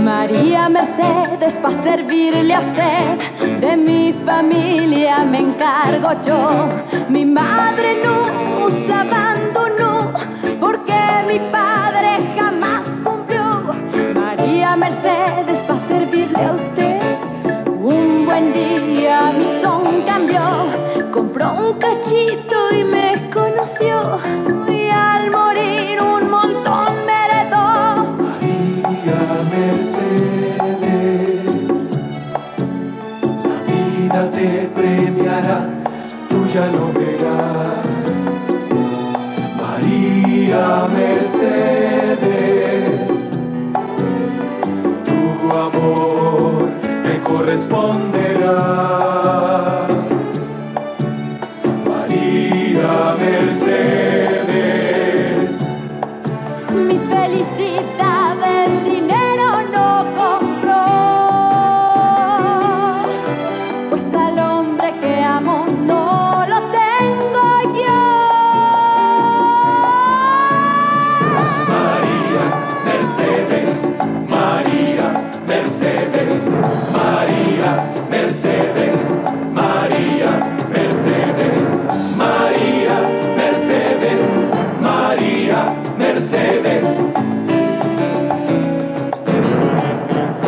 María Mercedes, pa' servirle a usted, de mi familia me encargo yo. Mi madre nos abandonó porque mi padre jamás cumplió. María Mercedes, pa' servirle a usted. Un buen día mi son cambió, compró un cachito y me conoció. Y al morir un montón me heredó. María Mercedes, la vida te premiará, tú ya lo verás. María Mercedes, tu amor me corresponderá. María Mercedes, mi felicidad el dinero no compró, pues al hombre que amo no lo tengo yo. María Mercedes, María Mercedes, María Mercedes, María Mercedes, María Mercedes, María Mercedes.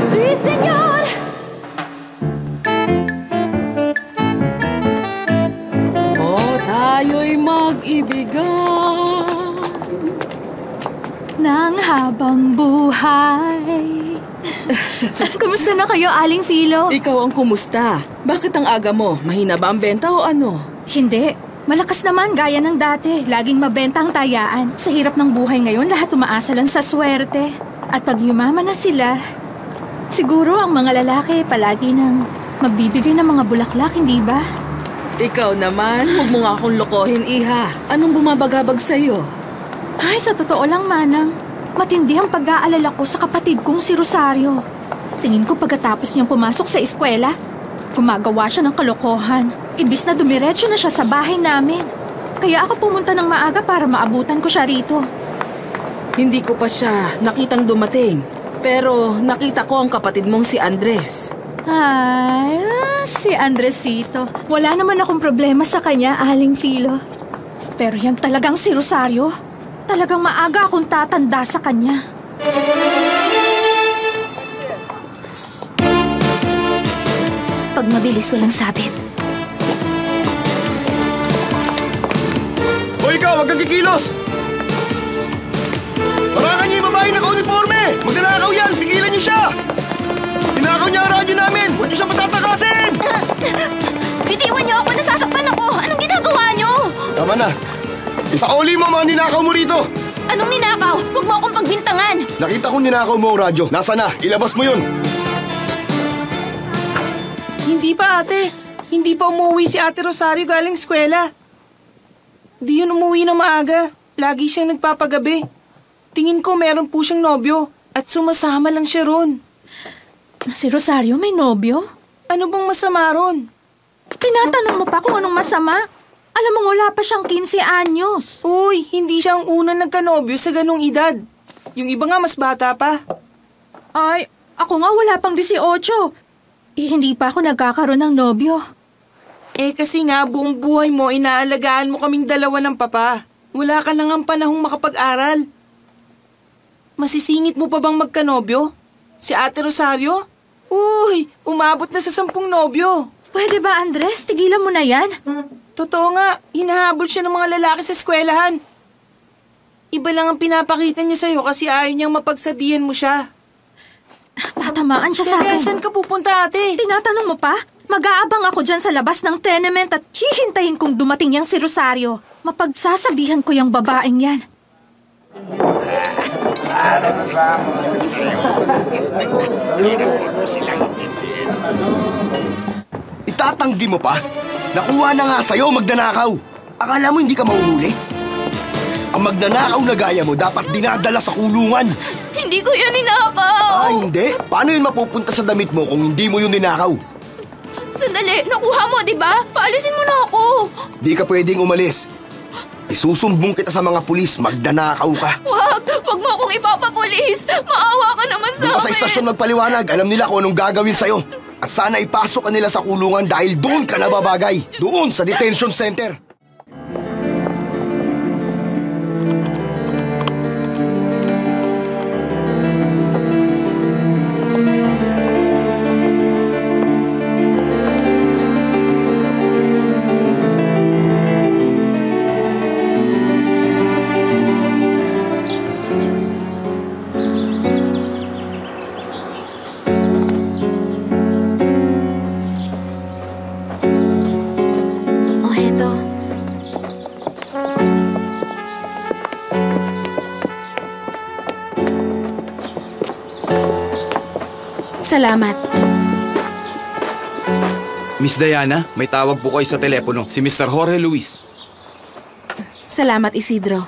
Sí, señor. Tayo'y mag-ibigan ng habang buhay. Kumusta na kayo, Aling Philo? Ikaw ang kumusta? Bakit ang aga mo? Mahina ba ang benta o ano? Hindi. Malakas naman gaya ng dati. Laging mabenta ang tayaan. Sa hirap ng buhay ngayon, lahat umaasa lang sa swerte. At pag yumaman na sila, siguro ang mga lalaki palagi nang magbibigay ng mga bulaklak, hindi ba? Ikaw naman, huwag mo nga akong lokohin, Iha. Anong bumabagabag sa'yo? Ay, sa totoo lang, Manang. Matindi ang pag-aalala ko sa kapatid kong si Rosario. Tingin ko pagkatapos niyang pumasok sa eskwela, gumagawa siya ng kalokohan. Imbis na dumiretso na siya sa bahay namin. Kaya ako pumunta ng maaga para maabutan ko siya rito. Hindi ko pa siya nakitang dumating. Pero nakita ko ang kapatid mong si Andres. Ay, si Andresito. Wala naman akong problema sa kanya, Aling Philo. Pero yan talagang si Rosario. Talagang maaga akong tatanda sa kanya. Pag mabilis, walang sabit. Hoy ikaw, huwag kang kikilos! Parangan niyo yung babae naka-uniforme! Magnanakaw yan! Pigilan niyo siya! Tinakaw niya ang radyo namin! Huwag niyo siya matatakasin! Bitiwan niyo ako! Nasasaktan ako! Anong ginagawa niyo? Tama na! Isauli mo mga ninakaw mo rito! Anong ninakaw? Huwag mo akong pagbintangan! Nakita kong ninakaw mo ang radyo. Nasa na? Ilabas mo yun! Hindi pa, ate. Hindi pa umuwi si Ate Rosario galing eskwela. Di yun umuwi na maaga. Lagi siyang nagpapagabi. Tingin ko meron po siyang nobyo at sumasama lang siya ron. Si Rosario may nobyo? Ano bang masama ron? Tinatanong mo pa kung anong masama? Alam mo, wala pa siyang 15 anyos. Uy, hindi siya ang unang nagkanobyo sa ganong edad. Yung iba nga mas bata pa. Ay, ako nga wala pang 18. Hindi pa ako nagkakaroon ng nobyo. Kasi nga buong buhay mo inaalagaan mo kaming dalawa ng papa. Wala ka nang ang panahong makapag-aral. Masisingit mo pa bang magkanobyo? Si Ate Rosario? Uy, umabot na sa 10 nobyo. Pwede ba, Andres? Tigilan mo na yan. Totoo nga, hinahabol siya ng mga lalaki sa eskwelahan. Iba lang ang pinapakita niya sa'yo kasi ayaw niyang mapagsabihan mo siya. Tatamaan siya sa akin. Saan ka pupunta, ate? Tinatanong mo pa? Mag-aabang ako dyan sa labas ng tenement at hihintayin kong dumating yang si Rosario. Mapagsasabihan ko yung babaeng yan. Itatanggi mo pa? Nakuha na nga sa'yo magnanakaw. Akala mo hindi ka mahuhuli? Ang magnanakaw na gaya mo dapat dinadala sa kulungan. Hindi ko yan ninakaw. Ah, hindi? Paano yun mapupunta sa damit mo kung hindi mo yun ninakaw? Sandali, nakuha mo, di ba? Paalisin mo na ako. Di ka pwedeng umalis. Isusumbong kita sa mga pulis, magdanakaw ka. Wag mo akong ipapapulis. Maawa ka naman sa Doon ka sa akin. istasyon magpaliwanag, alam nila kung anong gagawin sa'yo. At sana ipasok ka nila sa kulungan dahil doon ka nababagay. Doon sa detention center. Salamat. Miss Diana, may tawag po kayo sa telepono. Si Mr. Jorge Luis. Salamat, Isidro.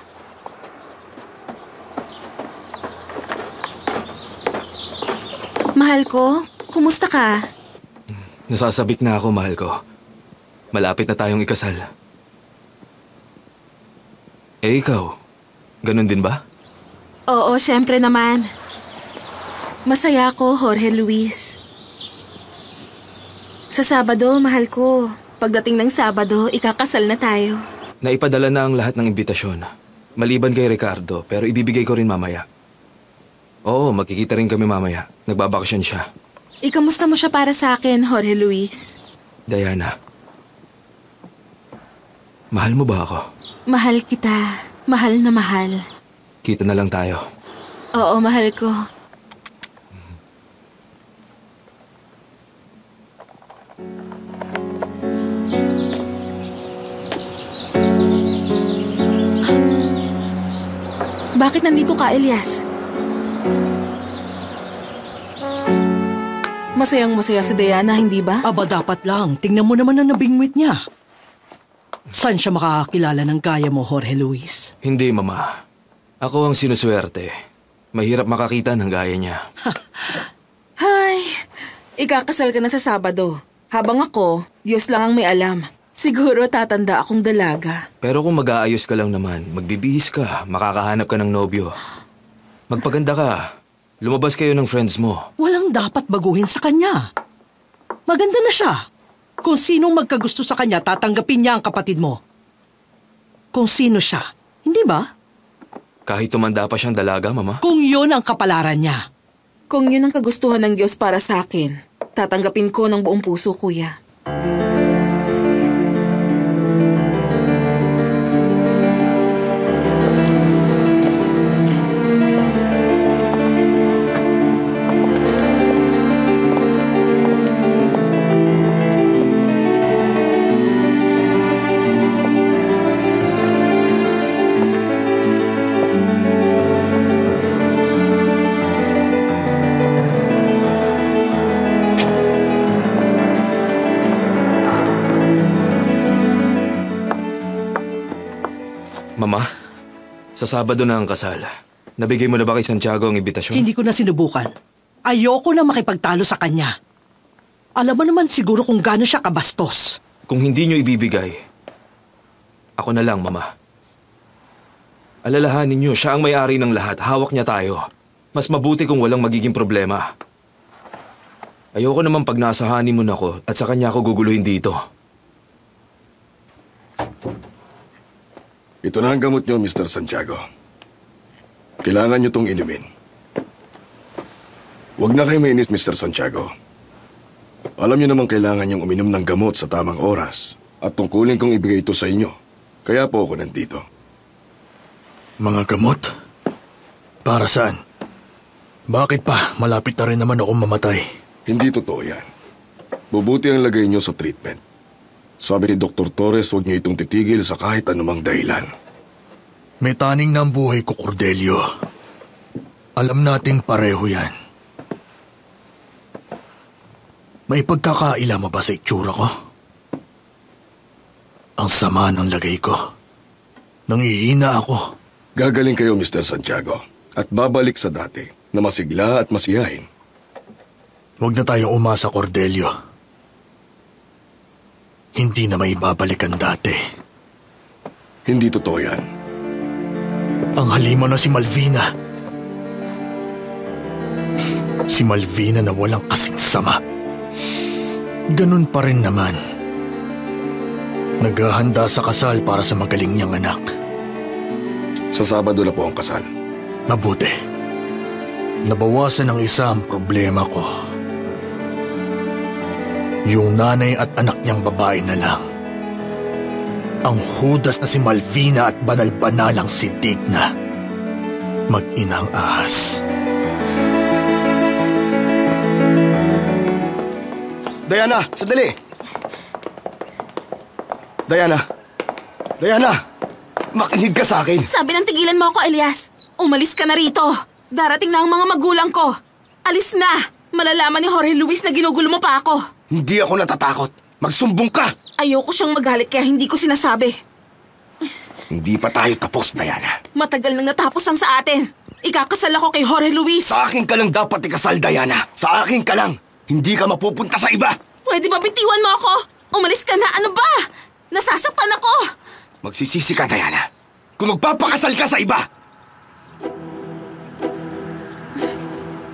Mahal ko, kumusta ka? Nasasabik na ako, mahal ko. Malapit na tayong ikasal. Eh, ikaw? Ganun din ba? Oo, syempre naman. Masaya ako, Jorge Luis. Sa Sabado, mahal ko. Pagdating ng Sabado, ikakasal na tayo. Naipadala na ang lahat ng imbitasyon. Maliban kay Ricardo, pero ibibigay ko rin mamaya. Oo, magkikita rin kami mamaya. Nagbabakasyon siya. Ikamusta mo siya para sa akin, Jorge Luis? Diana, mahal mo ba ako? Mahal kita. Mahal na mahal. Kita na lang tayo. Oo, mahal ko. Bakit nandito ka, Elias? Masayang-masaya si Diana, hindi ba? Aba, dapat lang. Tingnan mo naman ang nabingwit niya. Saan siya makakakilala ng kaya mo, Jorge Luis? Hindi, Mama. Ako ang sinuswerte. Mahirap makakita ng gaya niya. Hay, ikakasal ka na sa Sabado. Habang ako, Diyos lang ang may alam. Siguro tatanda akong dalaga. Pero kung mag-aayos ka lang naman, magbibihis ka, makakahanap ka ng nobyo. Magpaganda ka. Lumabas kayo ng friends mo. Walang dapat baguhin sa kanya. Maganda na siya. Kung sinong magkagusto sa kanya, tatanggapin niya ang kapatid mo. Kung sino siya, hindi ba? Kahit tumanda pa siyang dalaga, Mama. Kung yun ang kapalaran niya. Kung yun ang kagustuhan ng Diyos para sa akin, tatanggapin ko ng buong puso, Kuya. Mama, sa Sabado na ang kasal. Nabigay mo na ba kay Santiago ang imbitasyon? Hindi ko na sinubukan. Ayoko na makipagtalo sa kanya. Alam mo naman siguro kung gaano siya kabastos. Kung hindi nyo ibibigay, ako na lang, Mama. Alalahanin nyo, siya ang may-ari ng lahat. Hawak niya tayo. Mas mabuti kung walang magiging problema. Ayoko naman pag nasa honeymoon ako at sa kanya ako guguluhin dito. Ito na ang gamot nyo, Mr. Santiago. Kailangan nyo tong inumin. Huwag na kayo mainis, Mr. Santiago. Alam nyo naman kailangan nyong uminom ng gamot sa tamang oras at tungkulin kong ibigay ito sa inyo. Kaya po ako nandito. Mga gamot? Para saan? Bakit pa? Malapit na rin naman akong mamatay. Hindi totoo yan. Bubuti ang lagay nyo sa treatment. Sabi ni Dr. Torres, huwag niyo itong titigil sa kahit anumang dahilan. May taning na ang buhay ko, Cordelio. Alam nating pareho yan. May pagkakaila mo ba sa itsura ko? Ang sama ng lagay ko. Nangihina ako. Gagaling kayo, Mr. Santiago. At babalik sa dati na masigla at masiyahin. Huwag na tayong umasa, Cordelio. Hindi na may babalik ang dati. Hindi totoo yan. Ang halimaw na si Malvina. Si Malvina na walang kasing sama. Ganun pa rin naman. Naghahanda sa kasal para sa magaling niyang anak. Sa Sabado na po ang kasal. Mabuti. Nabawasan ng isa ang problema ko. Yung nanay at anak niyang babae na lang. Ang hudas na si Malvina at banal-banalang si Digna. Mag-inang ahas. Diana, sandali! Diana! Makinig ka sa akin! Sabi ng tigilan mo ako, Elias. Umalis ka na rito. Darating na ang mga magulang ko. Alis na! Malalaman ni Jorge Luis na ginugulo mo pa ako. Hindi ako natatakot. Magsumbong ka! Ayoko siyang magalit kaya hindi ko sinasabi. Hindi pa tayo tapos, Diana. Matagal nang natapos ang sa atin. Ikakasal ako kay Jorge Luis. Sa akin ka lang dapat ikasal, Diana. Sa akin ka lang. Hindi ka mapupunta sa iba. Pwede ba bitiwan mo ako? Umalis ka na, ano ba? Nasasaktan ako. Magsisisi ka, Diana. Kung magpapakasal ka sa iba.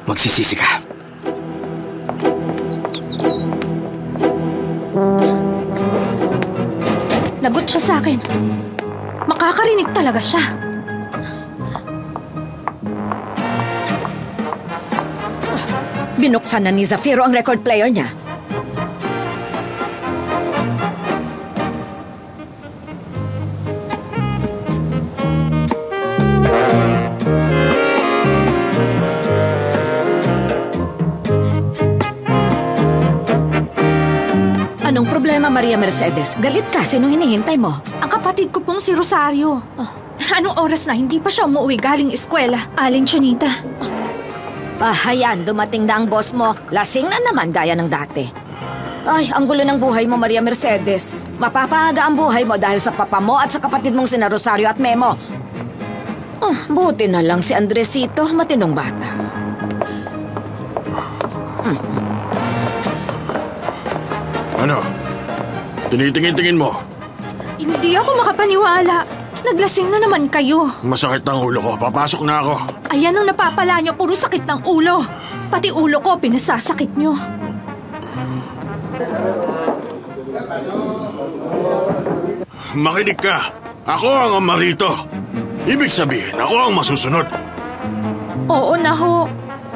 Magsisisi ka. Lagot siya sa akin. Makakarinig talaga siya. Binuksan na ni Zafiro ang record player niya. Anong problema, Maria Mercedes? Galit ka? Sinong hinihintay mo? Ang kapatid ko pong si Rosario. Anong oras na hindi pa siya umuwi galing eskwela? Aling Chonita. Hayan, dumating na ang boss mo. Lasing na naman gaya ng dati. Ay, ang gulo ng buhay mo, Maria Mercedes. Mapapahaga ang buhay mo dahil sa papa mo at sa kapatid mong sina Rosario at Memo. Buti na lang si Andresito, matinong bata. Ano? Tinitingin-tingin mo? Hindi ako makapaniwala. Naglasing na naman kayo. Masakit ang ulo ko. Papasok na ako. Ayan ang napapala niyo, puro sakit ng ulo. Pati ulo ko, pinasasakit niyo. Makinig ka. Ako ang amarito. Ibig sabihin, ako ang masusunod. Oo na ho.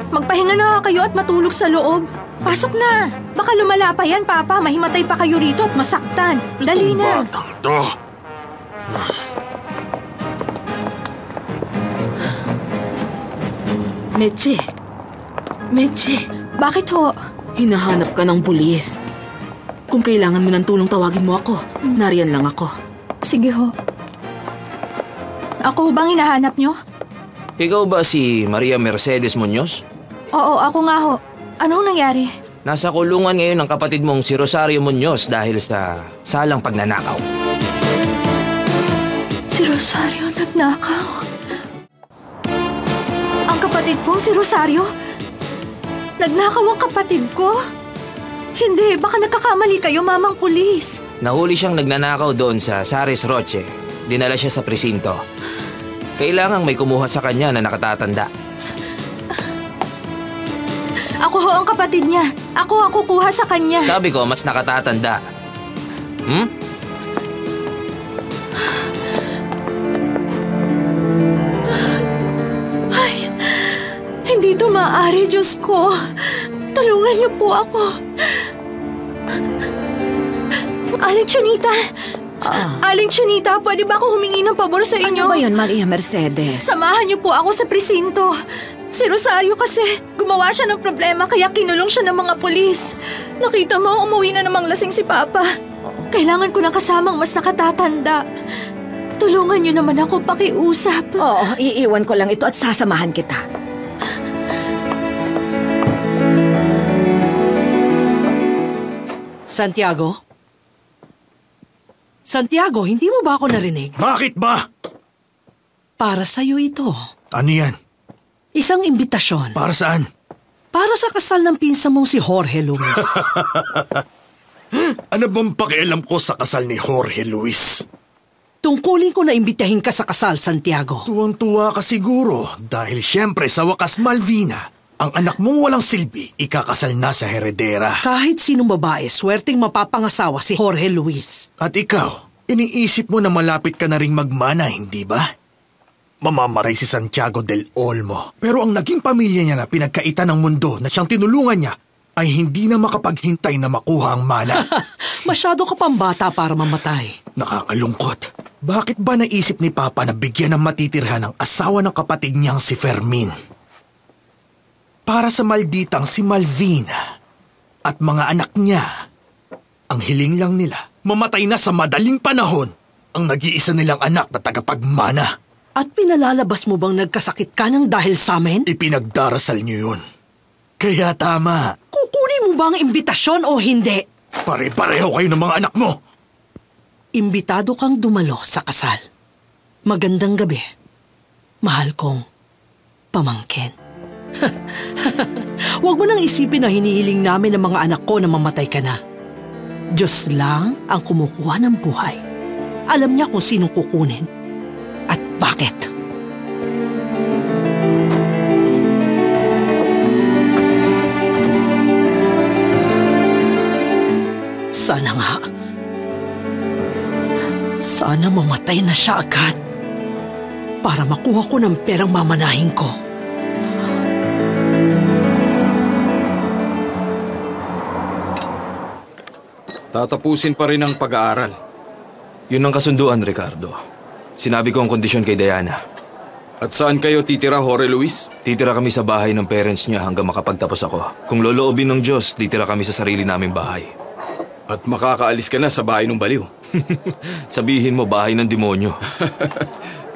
Magpahinga na kayo at matulog sa loob. Pasok na. Baka lumala pa yan, Papa. Mahimatay pa kayo rito at masaktan. Dali na. Batang to. Meche. Bakit ho? Hinahanap ka ng pulis. Kung kailangan mo ng tulong, tawagin mo ako. Nariyan lang ako. Sige ho. Ako bang hinahanap nyo? Ikaw ba si Maria Mercedes Muñoz? Oo, ako nga ho. Anong nangyari? Nasa kulungan ngayon ang kapatid mong si Rosario Muñoz dahil sa salang pagnanakaw. Si Rosario nagnakaw? Ang kapatid kong si Rosario? Nagnakaw ang kapatid ko? Hindi, baka nagkakamali kayo, mamang pulis. Nahuli siyang nagnanakaw doon sa Saris Roche. Dinala siya sa presinto. Kailangang may kumuha sa kanya na nakatatanda. Ako ho ang kapatid niya. Ako ang kukuha sa kanya. Sabi ko, mas nakatatanda. Ay, hindi ito maaari, Diyos ko. Tulungan niyo po ako. Aling Chonita! Aling Chonita, pwede ba akong humingi ng pabor sa inyo? Ano ba yun, Maria Mercedes? Samahan niyo po ako sa presinto. Si Rosario kasi, gumawa siya ng problema kaya kinulong siya ng mga pulis. Nakita mo, umuwi na namang lasing si Papa. Kailangan ko ng kasamang mas nakatatanda. Tulungan niyo naman ako pakiusap. Oo, iiwan ko lang ito at sasamahan kita. Santiago? Santiago, hindi mo ba ako narinig? Bakit ba? Para sa'yo ito. Ano yan? Isang imbitasyon. Para saan? Para sa kasal ng pinsan mong si Jorge Luis. Ano bang pakialam ko sa kasal ni Jorge Luis? Tungkulin ko na imbitahin ka sa kasal, Santiago. Tuwang-tuwa ka siguro dahil siyempre sa wakas, Malvina, ang anak mong walang silbi ikakasal na sa heredera. Kahit sinong babae, swerteng mapapangasawa si Jorge Luis. At ikaw, iniisip mo na malapit ka na ring magmana, hindi ba? Mamamatay si Santiago del Olmo. Pero ang naging pamilya niya na pinagkaitan ng mundo na siyang tinulungan niya ay hindi na makapaghintay na makuha ang mana. Masyado ka pang bata para mamatay. Nakakalungkot. Bakit ba naisip ni Papa na bigyan ng matitirhan ang asawa ng kapatid niyang si Fermin? Para sa malditang si Malvina at mga anak niya, ang hiling lang nila, mamatay na sa madaling panahon ang nag-iisa nilang anak na tagapagmana. At pinalalabas mo bang nagkasakit ka ng dahil sa amin? Ipinagdarasal niyo yun. Kaya tama. Kukunin mo ba ang imbitasyon o hindi? Pare-pareho kayo ng mga anak mo. Imbitado kang dumalo sa kasal. Magandang gabi. Mahal kong pamangkin. Huwag mo nang isipin na hinihiling namin ng mga anak ko na mamatay ka na. Diyos lang ang kumukuha ng buhay. Alam niya kung sinong kukunin at bakit. Sana nga. Sana mamatay na siya agad para makuha ko ng perang mamanahin ko. Tatapusin pa rin ang pag-aaral. Yun ang kasunduan, Ricardo. Sinabi ko ang kondisyon kay Diana. At saan kayo titira, Jorge Luis? Titira kami sa bahay ng parents niya hanggang makapagtapos ako. Kung loloobin ng Diyos, titira kami sa sarili naming bahay. At makakaalis ka na sa bahay ng baliw. Sabihin mo, bahay ng demonyo.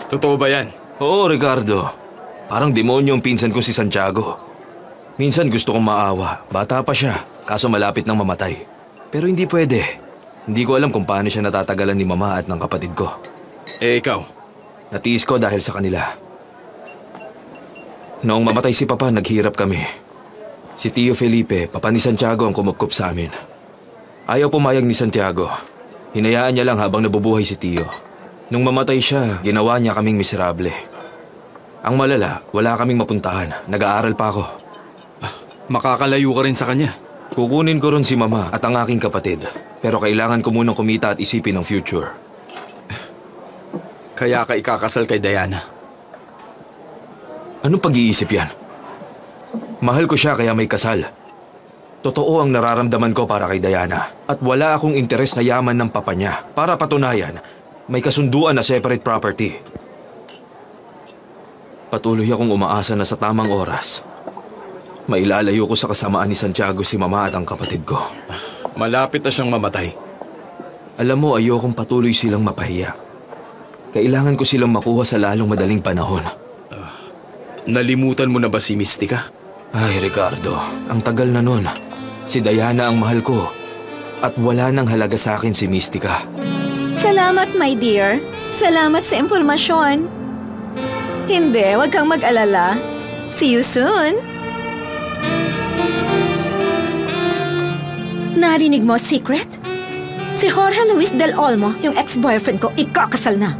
Totoo ba yan? Oo, Ricardo. Parang demonyo ang pinsan ko si Santiago. Minsan gusto kong maawa. Bata pa siya, kaso malapit nang mamatay. Pero hindi pwede. Hindi ko alam kung paano siya natatagalan ni Mama at ng kapatid ko. Eh, ikaw? Natiis ko dahil sa kanila. Noong mamatay si Papa, naghirap kami. Si Tio Felipe, Papa ni Santiago ang kumupkup sa amin. Ayaw pumayag ni Santiago. Hinayaan niya lang habang nabubuhay si Tio. Nung mamatay siya, ginawa niya kaming miserable. Ang malala, wala kaming mapuntahan. Nag-aaral pa ako. Makakalayo ka rin sa kanya. Kukunin ko ron si Mama at ang aking kapatid. Pero kailangan ko munang kumita at isipin ang future. Kaya ka ikakasal kay Diana. Anong pag-iisip yan? Mahal ko siya kaya may kasal. Totoo ang nararamdaman ko para kay Diana. At wala akong interes sa yaman ng papa niya. Para patunayan, may kasunduan na separate property. Patuloy akong umaasa na sa tamang oras, mailalayo ko sa kasamaan ni Santiago si Mama at ang kapatid ko. Malapit na siyang mamatay. Alam mo, ayokong patuloy silang mapahiya. Kailangan ko silang makuha sa lalong madaling panahon. Nalimutan mo na ba si Mystica? Ay, Ricardo, ang tagal na nun. Si Diana ang mahal ko. At wala nang halaga sa akin si Mystica. Salamat, my dear. Salamat sa impormasyon. Hindi, wag kang mag-alala. See you soon. Narinig mo, Secret? Si Jorge Luis del Olmo, yung ex-boyfriend ko, ikakasal na.